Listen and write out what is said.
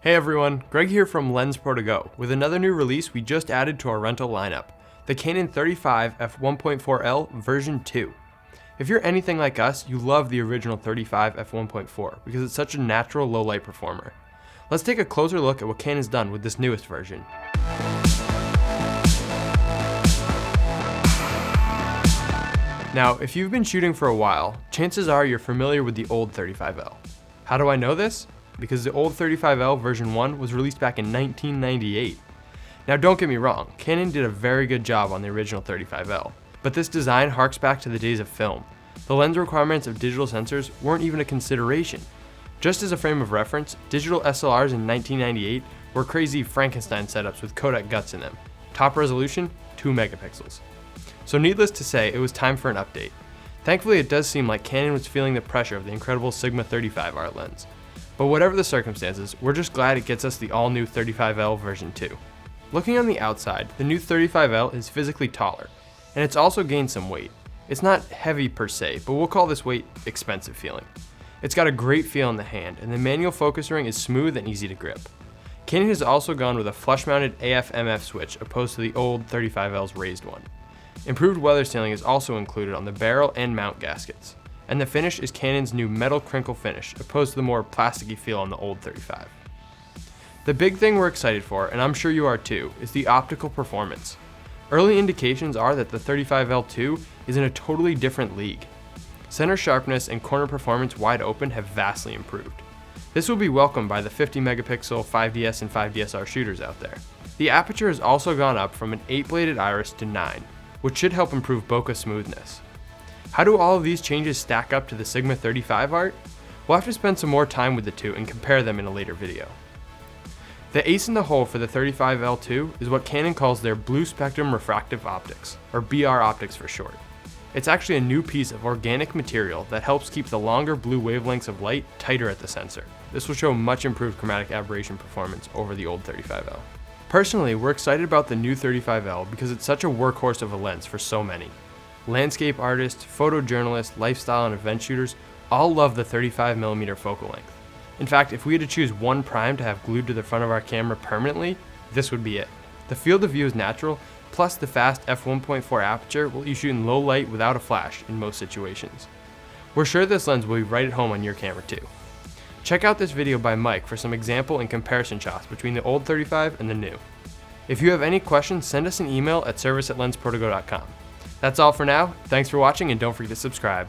Hey everyone, Greg here from LensProToGo with another new release we just added to our rental lineup, the Canon 35 f1.4L version 2. If you're anything like us, you love the original 35 f1.4 because it's such a natural low light performer. Let's take a closer look at what Canon's done with this newest version. Now, if you've been shooting for a while, chances are you're familiar with the old 35L. How do I know this? Because the old 35L version 1 was released back in 1998. Now don't get me wrong, Canon did a very good job on the original 35L, but this design harks back to the days of film. The lens requirements of digital sensors weren't even a consideration. Just as a frame of reference, digital SLRs in 1998 were crazy Frankenstein setups with Kodak guts in them. Top resolution, 2 megapixels. So needless to say, it was time for an update. Thankfully it does seem like Canon was feeling the pressure of the incredible Sigma 35R lens. But whatever the circumstances, we're just glad it gets us the all-new 35L version 2. Looking on the outside, the new 35L is physically taller, and it's also gained some weight. It's not heavy per se, but we'll call this weight expensive feeling. It's got a great feel in the hand, and the manual focus ring is smooth and easy to grip. Canon has also gone with a flush-mounted AF/MF switch opposed to the old 35L's raised one. Improved weather sealing is also included on the barrel and mount gaskets. And the finish is Canon's new metal crinkle finish, opposed to the more plasticky feel on the old 35. The big thing we're excited for, and I'm sure you are too, is the optical performance. Early indications are that the 35L2 is in a totally different league. Center sharpness and corner performance wide open have vastly improved. This will be welcomed by the 50 megapixel 5DS and 5DSR shooters out there. The aperture has also gone up from an 8-bladed iris to 9, which should help improve bokeh smoothness. How do all of these changes stack up to the Sigma 35 art? We'll have to spend some more time with the two and compare them in a later video. The ace in the hole for the 35L2 is what Canon calls their Blue Spectrum Refractive Optics, or BR optics for short. It's actually a new piece of organic material that helps keep the longer blue wavelengths of light tighter at the sensor. This will show much improved chromatic aberration performance over the old 35L. Personally, we're excited about the new 35L because it's such a workhorse of a lens for so many. Landscape artists, photojournalists, lifestyle and event shooters all love the 35mm focal length. In fact, if we had to choose one prime to have glued to the front of our camera permanently, this would be it. The field of view is natural, plus the fast f1.4 aperture will let you shoot in low light without a flash in most situations. We're sure this lens will be right at home on your camera too. Check out this video by Mike for some example and comparison shots between the old 35 and the new. If you have any questions, send us an email at service@lensprotogo.com. That's all for now. Thanks for watching and don't forget to subscribe.